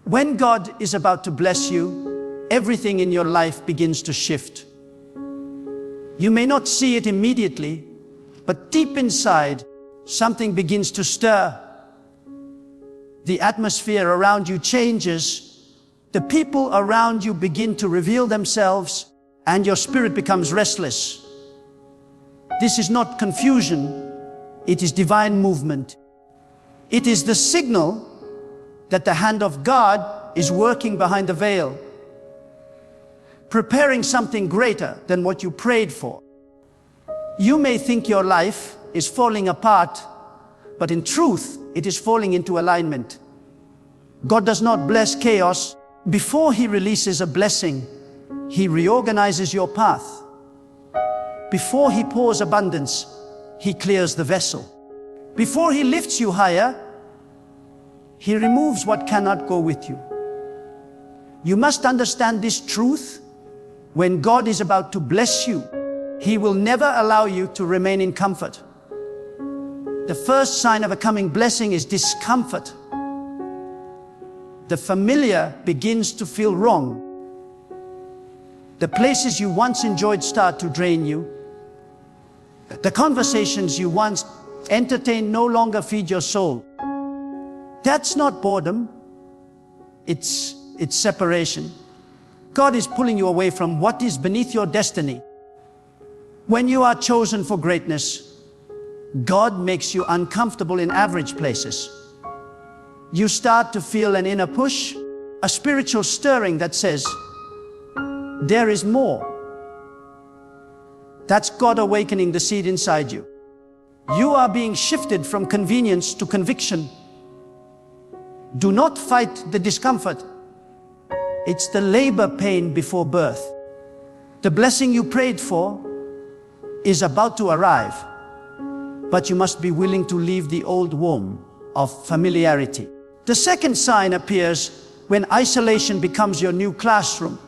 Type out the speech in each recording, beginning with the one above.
When God is about to bless you, everything in your life begins to shift. You may not see it immediately, but deep inside, something begins to stir. The atmosphere around you changes. The people around you begin to reveal themselves, and your spirit becomes restless. This is not confusion, it is divine movement. It is the signal that the hand of God is working behind the veil, preparing something greater than what you prayed for. You may think your life is falling apart, but in truth, it is falling into alignment. God does not bless chaos. Before He releases a blessing, He reorganizes your path. Before He pours abundance, He clears the vessel. Before He lifts you higher, He removes what cannot go with you. You must understand this truth. When God is about to bless you, He will never allow you to remain in comfort. The first sign of a coming blessing is discomfort. The familiar begins to feel wrong. The places you once enjoyed start to drain you. The conversations you once entertained no longer feed your soul. That's not boredom, it's separation. God is pulling you away from what is beneath your destiny. When you are chosen for greatness, God makes you uncomfortable in average places. You start to feel an inner push, a spiritual stirring that says, there is more. That's God awakening the seed inside you. You are being shifted from convenience to conviction. Do not fight the discomfort. It's the labor pain before birth. The blessing you prayed for is about to arrive, but you must be willing to leave the old womb of familiarity. The second sign appears when isolation becomes your new classroom.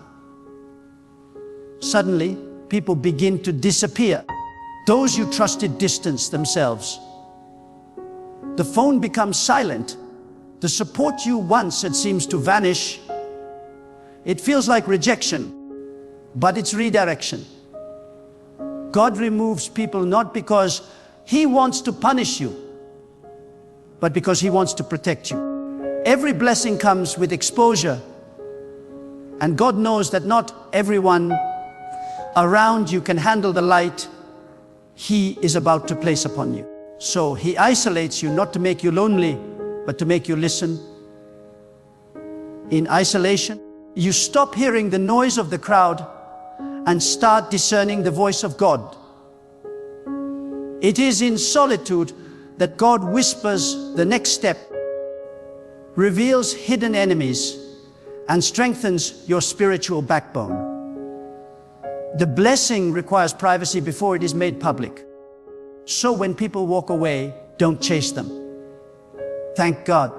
Suddenly, people begin to disappear. Those you trusted distance themselves. The phone becomes silent. The support you once had seems to vanish. It feels like rejection, but it's redirection. God removes people not because He wants to punish you, but because He wants to protect you. Every blessing comes with exposure, and God knows that not everyone around you can handle the light He is about to place upon you. So He isolates you not to make you lonely, but to make you listen. In isolation, you stop hearing the noise of the crowd and start discerning the voice of God. It is in solitude that God whispers the next step, reveals hidden enemies, and strengthens your spiritual backbone. The blessing requires privacy before it is made public. So when people walk away, don't chase them. Thank God.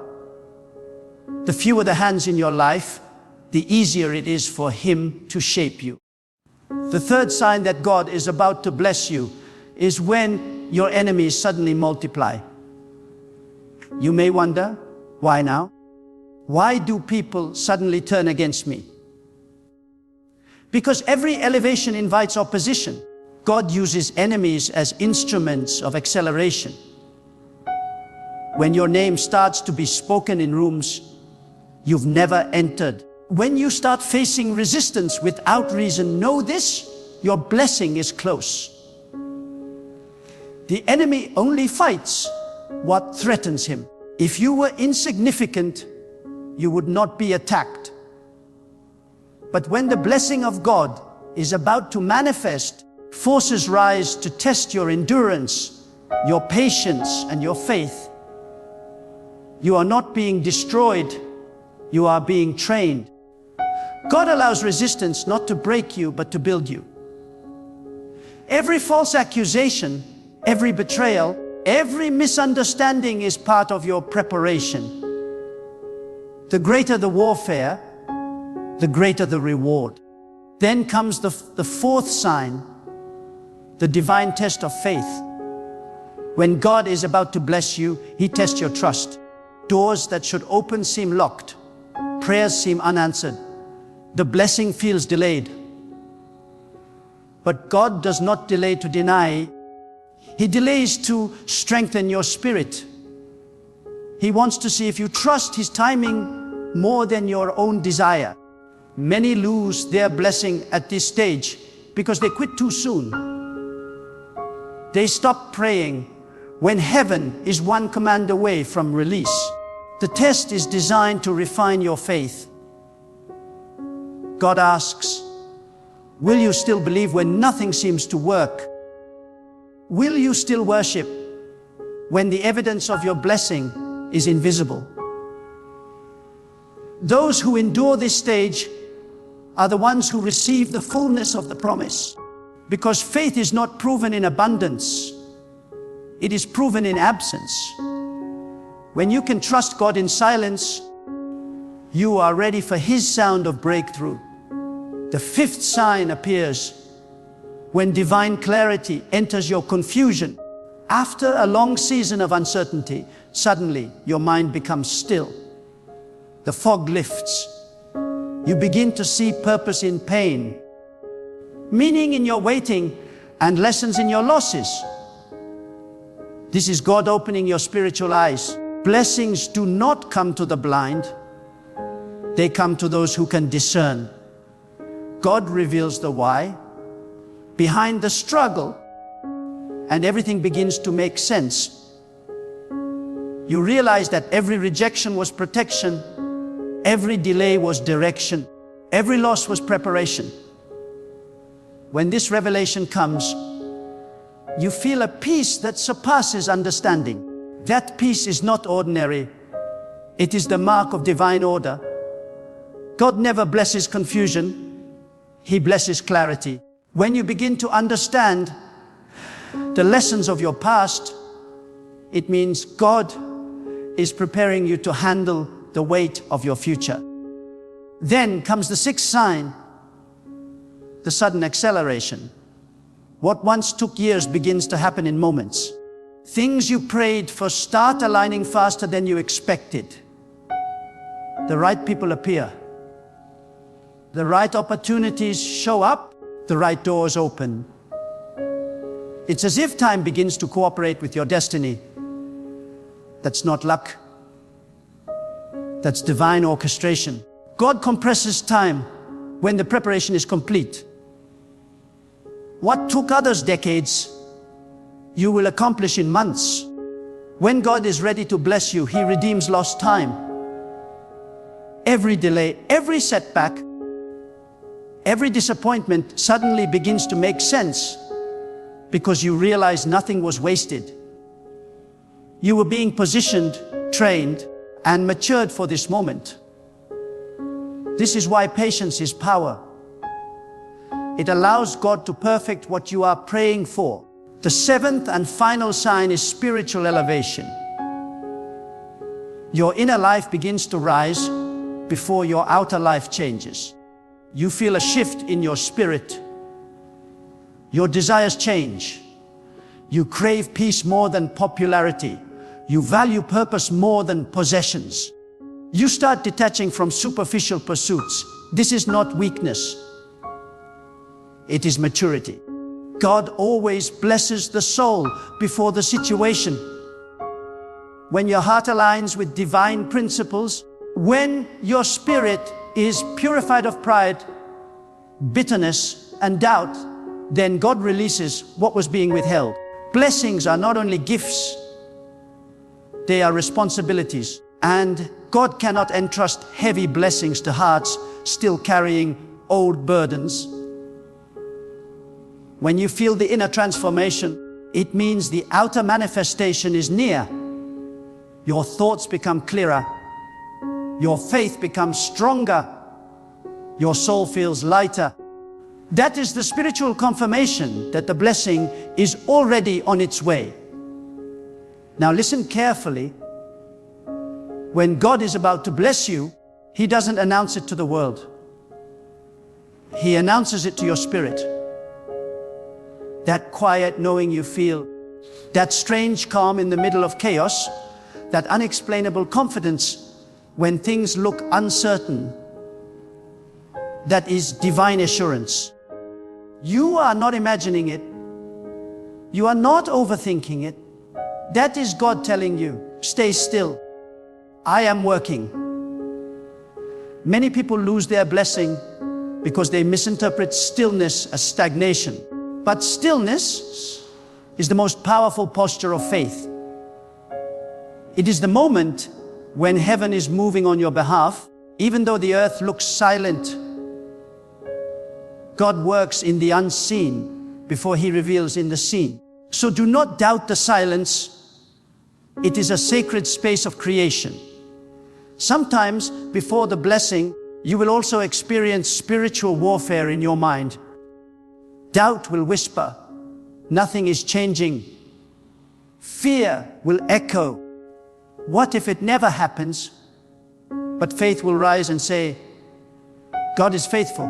The fewer the hands in your life, the easier it is for Him to shape you. The third sign that God is about to bless you is when your enemies suddenly multiply. You may wonder, why now? Why do people suddenly turn against me? Because every elevation invites opposition. God uses enemies as instruments of acceleration. When your name starts to be spoken in rooms you've never entered, when you start facing resistance without reason, know this, your blessing is close. The enemy only fights what threatens him. If you were insignificant, you would not be attacked. But when the blessing of God is about to manifest, forces rise to test your endurance, your patience, and your faith. You are not being destroyed, you are being trained. God allows resistance not to break you, but to build you. Every false accusation, every betrayal, every misunderstanding is part of your preparation. The greater the warfare, the greater the reward. Then comes the fourth sign, the divine test of faith. When God is about to bless you, He tests your trust. Doors that should open seem locked. Prayers seem unanswered. The blessing feels delayed. But God does not delay to deny. He delays to strengthen your spirit. He wants to see if you trust His timing more than your own desire. Many lose their blessing at this stage because they quit too soon. They stop praying when heaven is one command away from release. The test is designed to refine your faith. God asks, will you still believe when nothing seems to work? Will you still worship when the evidence of your blessing is invisible? Those who endure this stage are the ones who receive the fullness of the promise. Because faith is not proven in abundance, it is proven in absence. When you can trust God in silence, you are ready for His sound of breakthrough. The fifth sign appears when divine clarity enters your confusion. After a long season of uncertainty, suddenly your mind becomes still. The fog lifts. You begin to see purpose in pain, meaning in your waiting, and lessons in your losses. This is God opening your spiritual eyes. Blessings do not come to the blind. They come to those who can discern. God reveals the why behind the struggle, and everything begins to make sense. You realize that every rejection was protection, every delay was direction, every loss was preparation. When this revelation comes, you feel a peace that surpasses understanding. That peace is not ordinary. It is the mark of divine order. God never blesses confusion. He blesses clarity. When you begin to understand the lessons of your past, it means God is preparing you to handle the weight of your future. Then comes the sixth sign, the sudden acceleration. What once took years begins to happen in moments. Things you prayed for start aligning faster than you expected. The right people appear. The right opportunities show up. The right doors open. It's as if time begins to cooperate with your destiny. That's not luck. That's divine orchestration. God compresses time when the preparation is complete. What took others decades, you will accomplish in months. When God is ready to bless you, He redeems lost time. Every delay, every setback, every disappointment suddenly begins to make sense because you realize nothing was wasted. You were being positioned, trained, and matured for this moment. This is why patience is power. It allows God to perfect what you are praying for. The seventh and final sign is spiritual elevation. Your inner life begins to rise before your outer life changes. You feel a shift in your spirit. Your desires change. You crave peace more than popularity. You value purpose more than possessions. You start detaching from superficial pursuits. This is not weakness. It is maturity. God always blesses the soul before the situation. When your heart aligns with divine principles, when your spirit is purified of pride, bitterness, and doubt, then God releases what was being withheld. Blessings are not only gifts, they are responsibilities. And God cannot entrust heavy blessings to hearts still carrying old burdens. When you feel the inner transformation, it means the outer manifestation is near. Your thoughts become clearer. Your faith becomes stronger. Your soul feels lighter. That is the spiritual confirmation that the blessing is already on its way. Now listen carefully. When God is about to bless you, He doesn't announce it to the world. He announces it to your spirit. That quiet knowing you feel, That strange calm in the middle of chaos, that unexplainable confidence when things look uncertain, that is divine assurance. You are not imagining it. You are not overthinking it. That is God telling you, stay still. I am working. Many people lose their blessing because they misinterpret stillness as stagnation. But stillness is the most powerful posture of faith. It is the moment when heaven is moving on your behalf. Even though the earth looks silent, God works in the unseen before He reveals in the seen. So do not doubt the silence. It is a sacred space of creation. Sometimes before the blessing, you will also experience spiritual warfare in your mind. Doubt will whisper, nothing is changing. Fear will echo, what if it never happens? But faith will rise and say, God is faithful.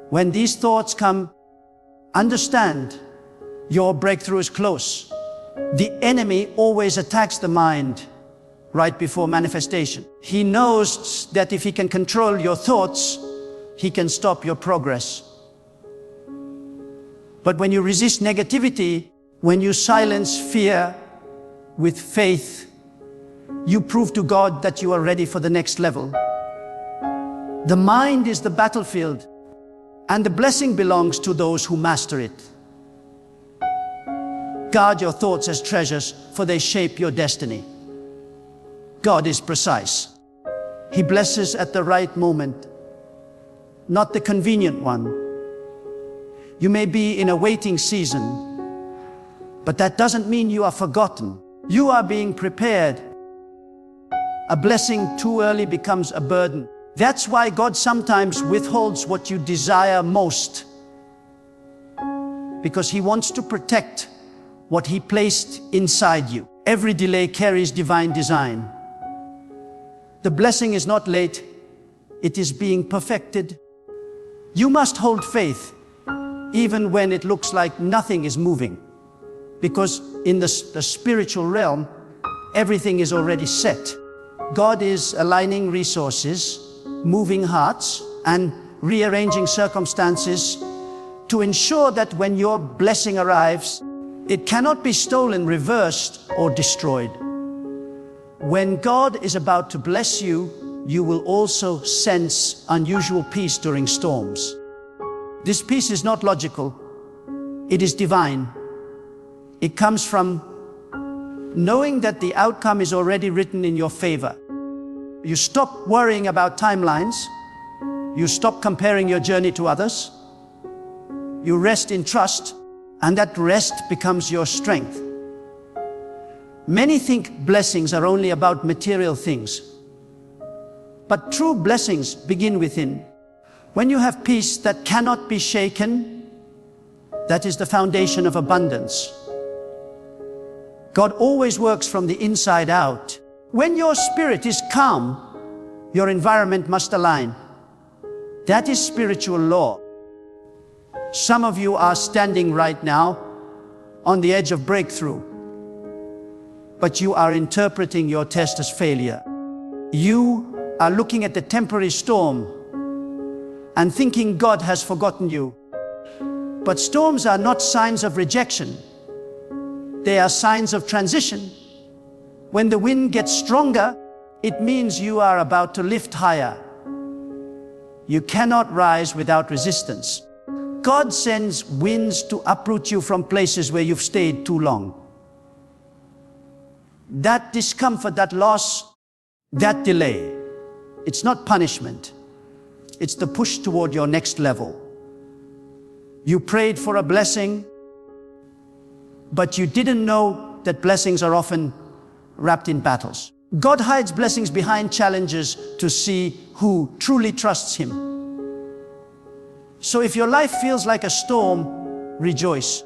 When these thoughts come, understand your breakthrough is close. The enemy always attacks the mind right before manifestation. He knows that if he can control your thoughts, he can stop your progress. But when you resist negativity, when you silence fear with faith, you prove to God that you are ready for the next level. The mind is the battlefield, and the blessing belongs to those who master it. Guard your thoughts as treasures, for they shape your destiny. God is precise. He blesses at the right moment, not the convenient one. You may be in a waiting season, but that doesn't mean you are forgotten. You are being prepared. A blessing too early becomes a burden. That's why God sometimes withholds what you desire most, because He wants to protect what He placed inside you. Every delay carries divine design. The blessing is not late, it is being perfected. You must hold faith, even when it looks like nothing is moving, because in the spiritual realm, everything is already set. God is aligning resources, moving hearts, and rearranging circumstances to ensure that when your blessing arrives, it cannot be stolen, reversed, or destroyed. When God is about to bless you, you will also sense unusual peace during storms. This peace is not logical, it is divine. It comes from knowing that the outcome is already written in your favor. You stop worrying about timelines. You stop comparing your journey to others. You rest in trust, and that rest becomes your strength. Many think blessings are only about material things, but true blessings begin within. When you have peace that cannot be shaken, that is the foundation of abundance. God always works from the inside out. When your spirit is calm, your environment must align. That is spiritual law. Some of you are standing right now on the edge of breakthrough, but you are interpreting your test as failure. You are looking at the temporary storm and thinking God has forgotten you. But storms are not signs of rejection. They are signs of transition. When the wind gets stronger, it means you are about to lift higher. You cannot rise without resistance. God sends winds to uproot you from places where you've stayed too long. That discomfort, that loss, that delay, it's not punishment. It's the push toward your next level. You prayed for a blessing, but you didn't know that blessings are often wrapped in battles. God hides blessings behind challenges to see who truly trusts Him. So if your life feels like a storm, rejoice.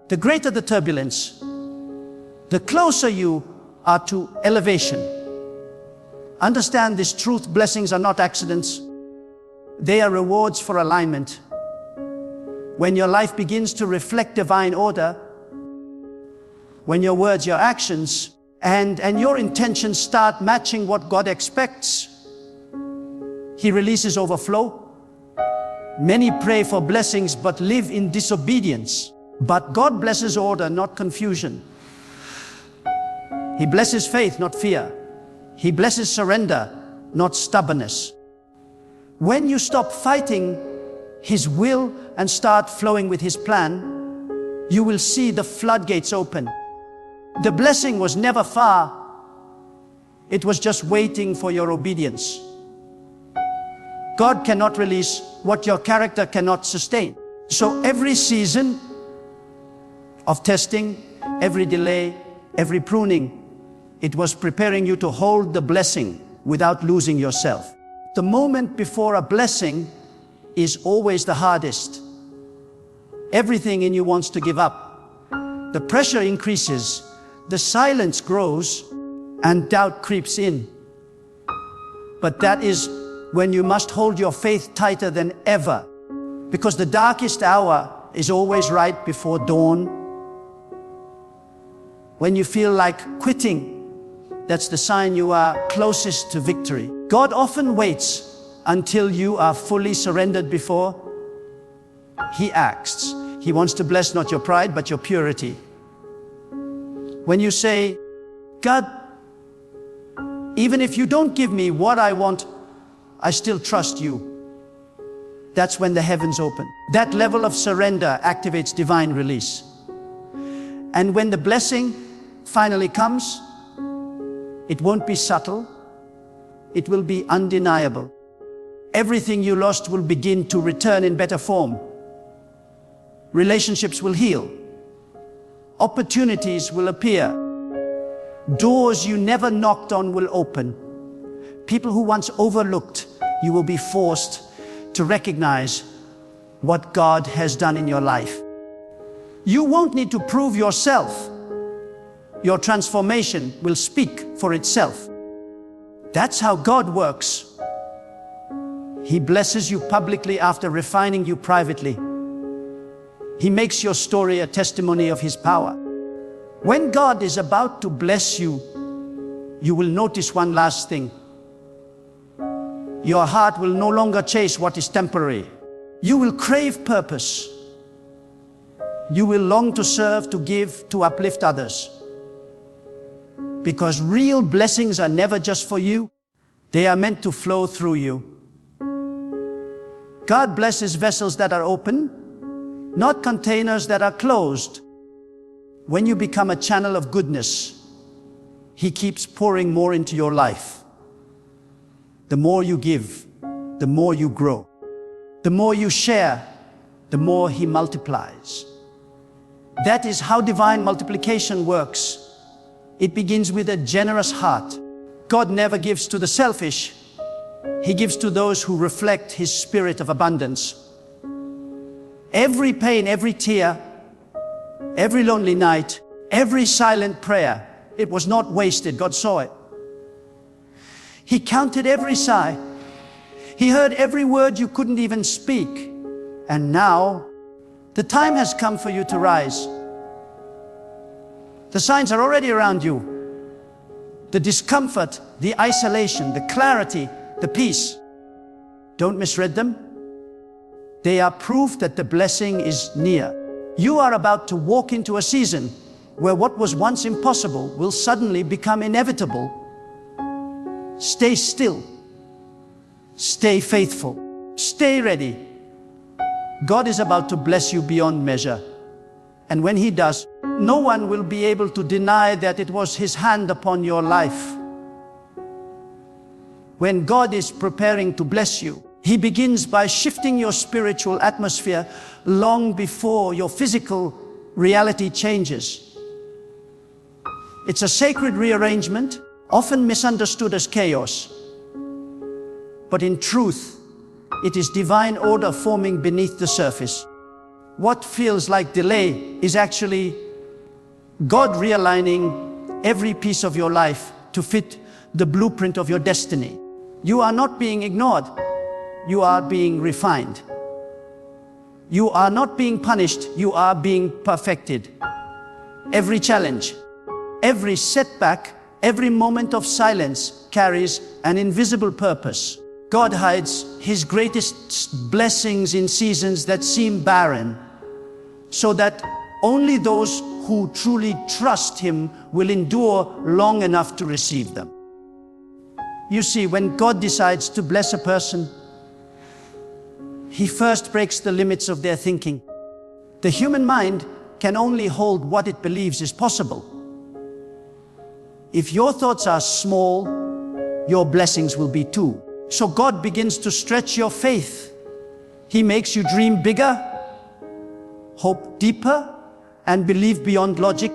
The greater the turbulence, the closer you are to elevation. Understand this truth: blessings are not accidents. They are rewards for alignment. When your life begins to reflect divine order, when your words, your actions, and your intentions start matching what God expects, He releases overflow. Many pray for blessings but live in disobedience. But God blesses order, not confusion. He blesses faith, not fear. He blesses surrender, not stubbornness. When you stop fighting His will and start flowing with His plan, you will see the floodgates open. The blessing was never far. It was just waiting for your obedience. God cannot release what your character cannot sustain. So every season of testing, every delay, every pruning, it was preparing you to hold the blessing without losing yourself. The moment before a blessing is always the hardest. Everything in you wants to give up. The pressure increases, the silence grows, and doubt creeps in. But that is when you must hold your faith tighter than ever, because the darkest hour is always right before dawn. When you feel like quitting, that's the sign you are closest to victory. God often waits until you are fully surrendered before He acts. He wants to bless not your pride, but your purity. When you say, God, even if you don't give me what I want, I still trust you. That's when the heavens open. That level of surrender activates divine release. And when the blessing finally comes, it won't be subtle. It will be undeniable. Everything you lost will begin to return in better form. Relationships will heal. Opportunities will appear. Doors you never knocked on will open. People who once overlooked, you will be forced to recognize what God has done in your life. You won't need to prove yourself. Your transformation will speak for itself. That's how God works. He blesses you publicly after refining you privately. He makes your story a testimony of His power. When God is about to bless you, you will notice one last thing. Your heart will no longer chase what is temporary. You will crave purpose. You will long to serve, to give, to uplift others. Because real blessings are never just for you. They are meant to flow through you. God blesses vessels that are open, not containers that are closed. When you become a channel of goodness, He keeps pouring more into your life. The more you give, the more you grow. The more you share, the more He multiplies. That is how divine multiplication works. It begins with a generous heart. God never gives to the selfish. He gives to those who reflect His spirit of abundance. Every pain, every tear, every lonely night, every silent prayer, it was not wasted. God saw it. He counted every sigh. He heard every word you couldn't even speak. And now, the time has come for you to rise. The signs are already around you. The discomfort, the isolation, the clarity, the peace. Don't misread them. They are proof that the blessing is near. You are about to walk into a season where what was once impossible will suddenly become inevitable. Stay still. Stay faithful. Stay ready. God is about to bless you beyond measure. And when He does, no one will be able to deny that it was His hand upon your life. When God is preparing to bless you, He begins by shifting your spiritual atmosphere long before your physical reality changes. It's a sacred rearrangement, often misunderstood as chaos. But in truth, it is divine order forming beneath the surface. What feels like delay is actually God realigning every piece of your life to fit the blueprint of your destiny. You are not being ignored. You are being refined. You are not being punished. You are being perfected. Every challenge, every setback, every moment of silence carries an invisible purpose. God hides His greatest blessings in seasons that seem barren, so that only those who truly trust Him will endure long enough to receive them. You see, when God decides to bless a person, He first breaks the limits of their thinking. The human mind can only hold what it believes is possible. If your thoughts are small, your blessings will be too. So God begins to stretch your faith. He makes you dream bigger, hope deeper, and believe beyond logic.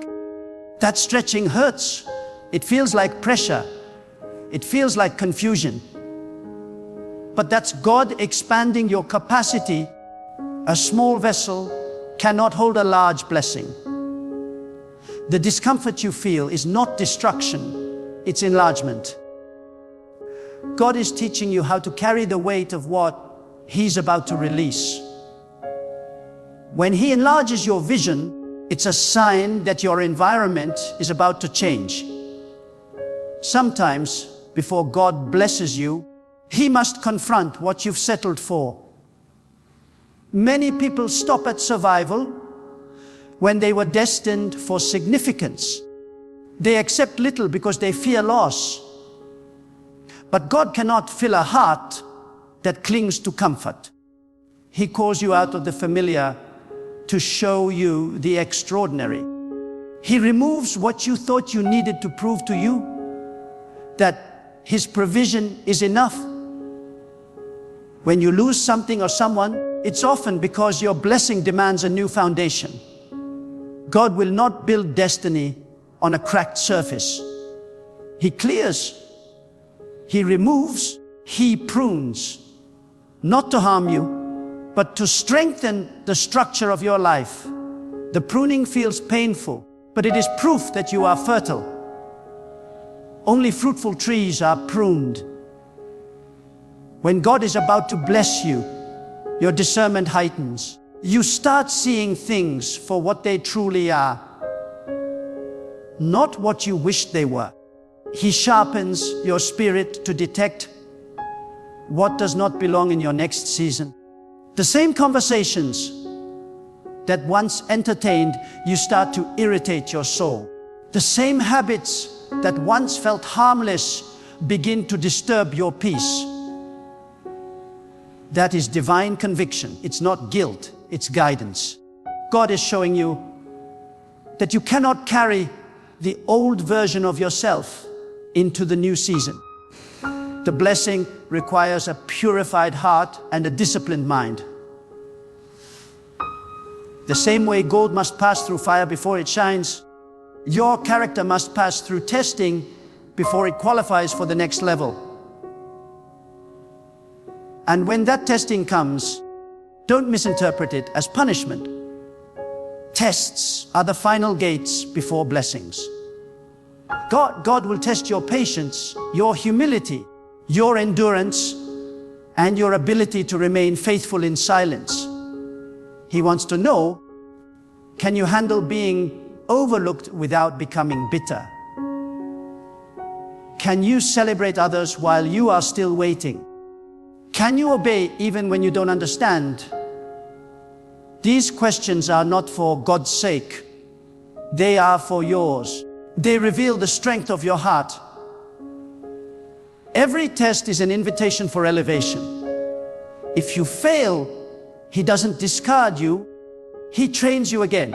That stretching hurts. It feels like pressure. It feels like confusion. But that's God expanding your capacity. A small vessel cannot hold a large blessing. The discomfort you feel is not destruction, it's enlargement. God is teaching you how to carry the weight of what He's about to release. When He enlarges your vision, it's a sign that your environment is about to change. Sometimes, before God blesses you, He must confront what you've settled for. Many people stop at survival when they were destined for significance. They accept little because they fear loss. But God cannot fill a heart that clings to comfort. He calls you out of the familiar to show you the extraordinary. He removes what you thought you needed to prove to you that His provision is enough. When you lose something or someone, it's often because your blessing demands a new foundation. God will not build destiny on a cracked surface. He clears, He removes, He prunes, not to harm you, but to strengthen the structure of your life. The pruning feels painful, but it is proof that you are fertile. Only fruitful trees are pruned. When God is about to bless you, your discernment heightens. You start seeing things for what they truly are, not what you wished they were. He sharpens your spirit to detect what does not belong in your next season. The same conversations that once entertained you start to irritate your soul. The same habits that once felt harmless begin to disturb your peace. That is divine conviction. It's not guilt, it's guidance. God is showing you that you cannot carry the old version of yourself into the new season. The blessing requires a purified heart and a disciplined mind. The same way gold must pass through fire before it shines, your character must pass through testing before it qualifies for the next level. And when that testing comes, don't misinterpret it as punishment. Tests are the final gates before blessings. God will test your patience, your humility, your endurance, and your ability to remain faithful in silence. He wants to know, can you handle being overlooked without becoming bitter? Can you celebrate others while you are still waiting? Can you obey even when you don't understand? These questions are not for God's sake. They are for yours. They reveal the strength of your heart. Every test is an invitation for elevation. If you fail, He doesn't discard you. He trains you again.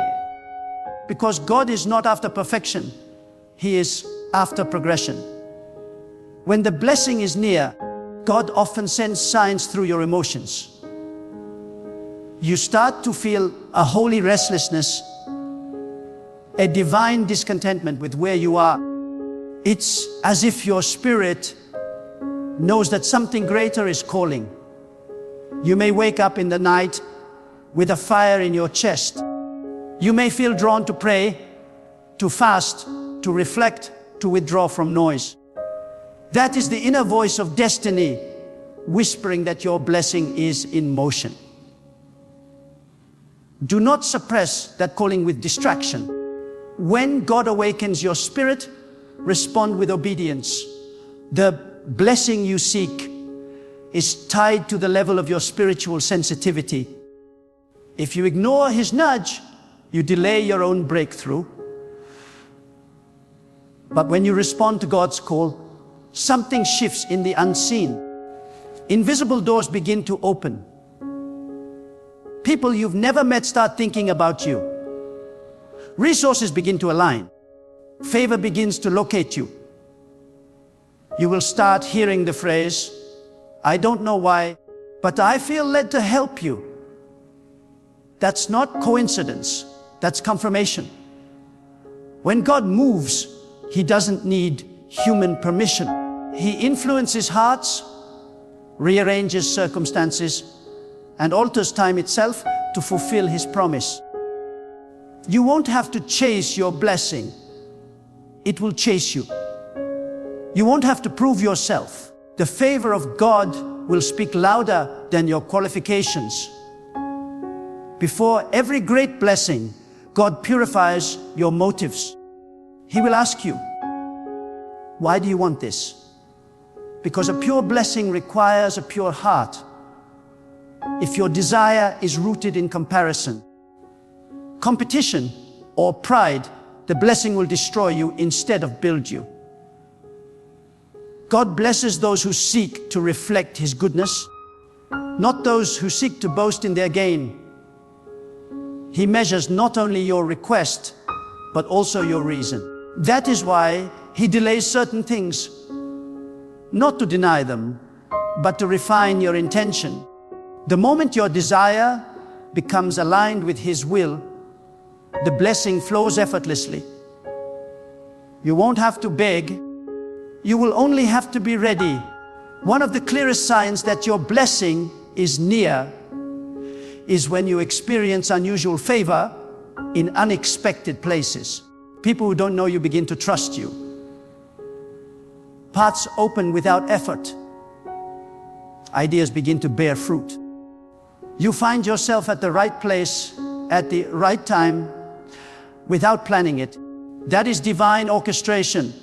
Because God is not after perfection. He is after progression. When the blessing is near, God often sends signs through your emotions. You start to feel a holy restlessness, a divine discontentment with where you are. It's as if your spirit knows that something greater is calling. You may wake up in the night with a fire in your chest. You may feel drawn to pray, to fast, to reflect, to withdraw from noise. That is the inner voice of destiny, whispering that your blessing is in motion. Do not suppress that calling with distraction. When God awakens your spirit, respond with obedience. The blessing you seek is tied to the level of your spiritual sensitivity. If you ignore His nudge, you delay your own breakthrough. But when you respond to God's call, something shifts in the unseen. Invisible doors begin to open. People you've never met start thinking about you. Resources begin to align. Favor begins to locate you. You will start hearing the phrase, "I don't know why, but I feel led to help you." That's not coincidence, that's confirmation. When God moves, He doesn't need human permission. He influences hearts, rearranges circumstances, and alters time itself to fulfill His promise. You won't have to chase your blessing. It will chase you. You won't have to prove yourself. The favor of God will speak louder than your qualifications. Before every great blessing, God purifies your motives. He will ask you, "Why do you want this?" Because a pure blessing requires a pure heart. If your desire is rooted in comparison, competition, or pride, the blessing will destroy you instead of build you. God blesses those who seek to reflect His goodness, not those who seek to boast in their gain. He measures not only your request, but also your reason. That is why He delays certain things, not to deny them, but to refine your intention. The moment your desire becomes aligned with His will, the blessing flows effortlessly. You won't have to beg. You will only have to be ready. One of the clearest signs that your blessing is near is when you experience unusual favor in unexpected places. People who don't know you begin to trust you. Paths open without effort. Ideas begin to bear fruit. You find yourself at the right place at the right time without planning it. That is divine orchestration,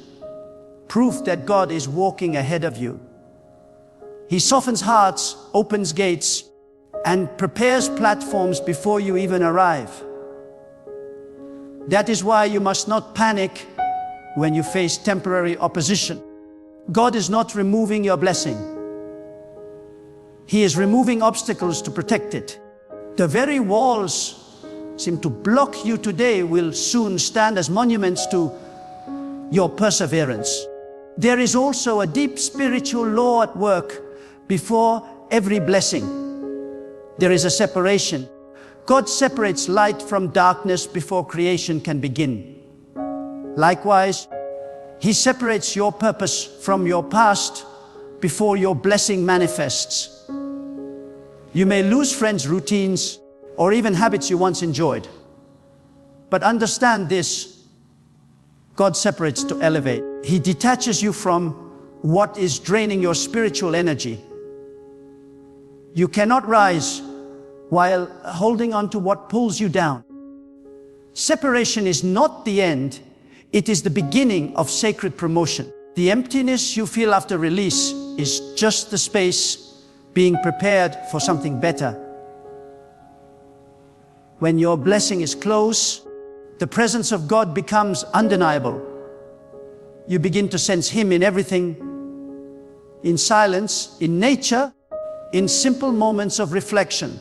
proof that God is walking ahead of you. He softens hearts, opens gates, and prepares platforms before you even arrive. That is why you must not panic when you face temporary opposition. God is not removing your blessing. He is removing obstacles to protect it. The very walls seem to block you today will soon stand as monuments to your perseverance. There is also a deep spiritual law at work before every blessing. There is a separation. God separates light from darkness before creation can begin. Likewise, He separates your purpose from your past before your blessing manifests. You may lose friends, routines, or even habits you once enjoyed. But understand this: God separates to elevate. He detaches you from what is draining your spiritual energy. You cannot rise while holding on to what pulls you down. Separation is not the end, it is the beginning of sacred promotion. The emptiness you feel after release is just the space being prepared for something better. When your blessing is close, the presence of God becomes undeniable. You begin to sense Him in everything, in silence, in nature, in simple moments of reflection.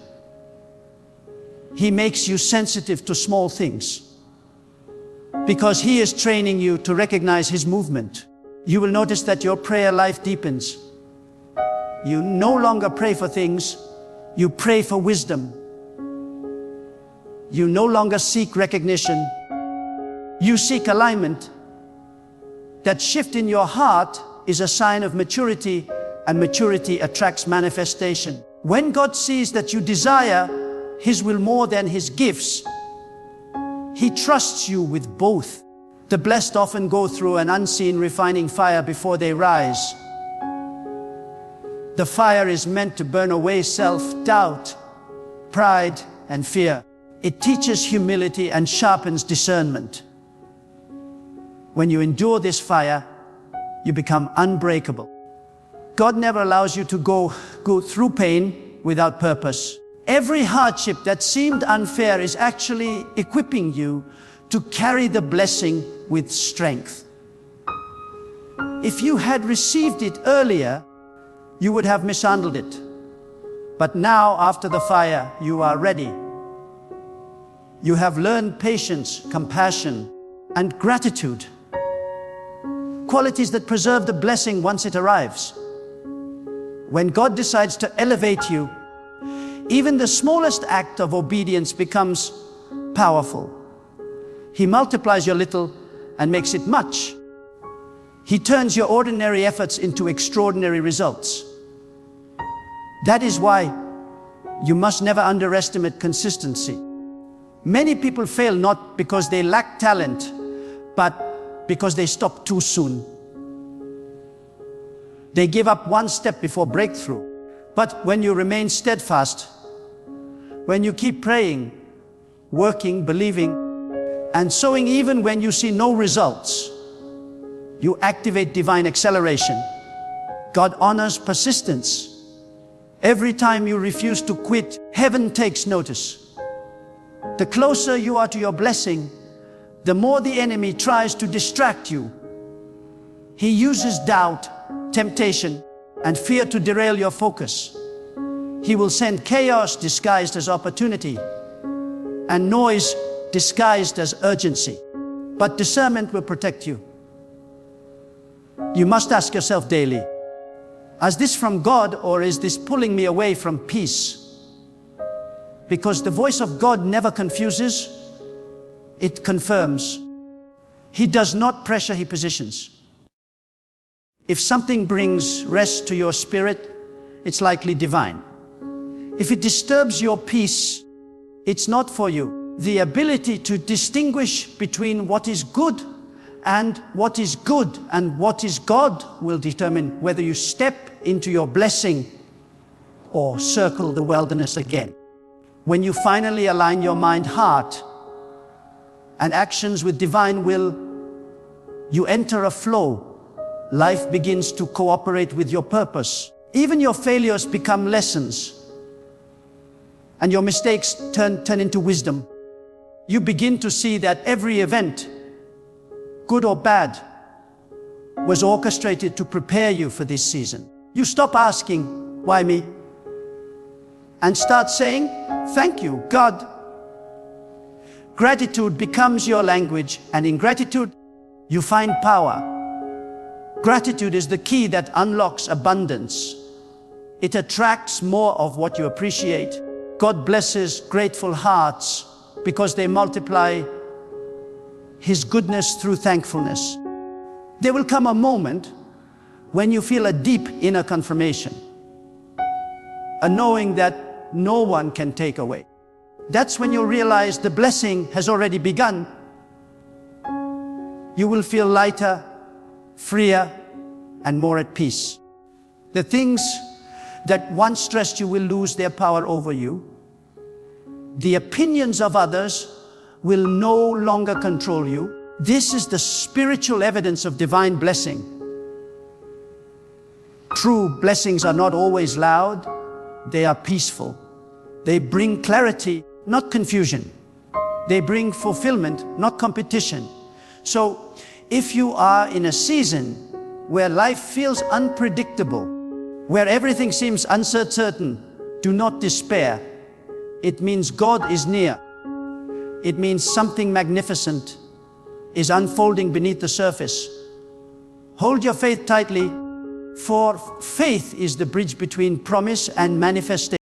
He makes you sensitive to small things because He is training you to recognize His movement. You will notice that your prayer life deepens. You no longer pray for things, you pray for wisdom. You no longer seek recognition, you seek alignment. That shift in your heart is a sign of maturity, and maturity attracts manifestation. When God sees that you desire His will more than His gifts, He trusts you with both. The blessed often go through an unseen refining fire before they rise. The fire is meant to burn away self-doubt, pride, and fear. It teaches humility and sharpens discernment. When you endure this fire, you become unbreakable. God never allows you to go through pain without purpose. Every hardship that seemed unfair is actually equipping you to carry the blessing with strength. If you had received it earlier, you would have mishandled it. But now, after the fire, you are ready. You have learned patience, compassion, and gratitude. Qualities that preserve the blessing once it arrives. When God decides to elevate you, even the smallest act of obedience becomes powerful. He multiplies your little and makes it much. He turns your ordinary efforts into extraordinary results. That is why you must never underestimate consistency. Many people fail not because they lack talent, but because they stop too soon. They give up one step before breakthrough. But when you remain steadfast, when you keep praying, working, believing, and sowing even when you see no results, you activate divine acceleration. God honors persistence. Every time you refuse to quit, heaven takes notice. The closer you are to your blessing, the more the enemy tries to distract you. He uses doubt, temptation, and fear to derail your focus. He will send chaos disguised as opportunity and noise disguised as urgency. But discernment will protect you. You must ask yourself daily, is this from God or is this pulling me away from peace? Because the voice of God never confuses, it confirms. He does not pressure, he positions. If something brings rest to your spirit, it's likely divine. If it disturbs your peace, it's not for you. The ability to distinguish between what is good and what is good and what is God will determine whether you step into your blessing or circle the wilderness again. When you finally align your mind, heart, and actions with divine will, you enter a flow. Life begins to cooperate with your purpose. Even your failures become lessons, and your mistakes turn into wisdom. You begin to see that every event, good or bad, was orchestrated to prepare you for this season. You stop asking, why me? And start saying, thank you, God. Gratitude becomes your language, and in gratitude, you find power. Gratitude is the key that unlocks abundance. It attracts more of what you appreciate. God blesses grateful hearts because they multiply His goodness through thankfulness. There will come a moment when you feel a deep inner confirmation, a knowing that no one can take away. That's when you realize the blessing has already begun. You will feel lighter, freer, and more at peace. The things that once stressed you will lose their power over you. The opinions of others will no longer control you. This is the spiritual evidence of divine blessing. True blessings are not always loud, they are peaceful. They bring clarity, not confusion. They bring fulfillment, not competition. So, if you are in a season where life feels unpredictable, where everything seems uncertain, do not despair. It means God is near. It means something magnificent is unfolding beneath the surface. Hold your faith tightly, for faith is the bridge between promise and manifestation.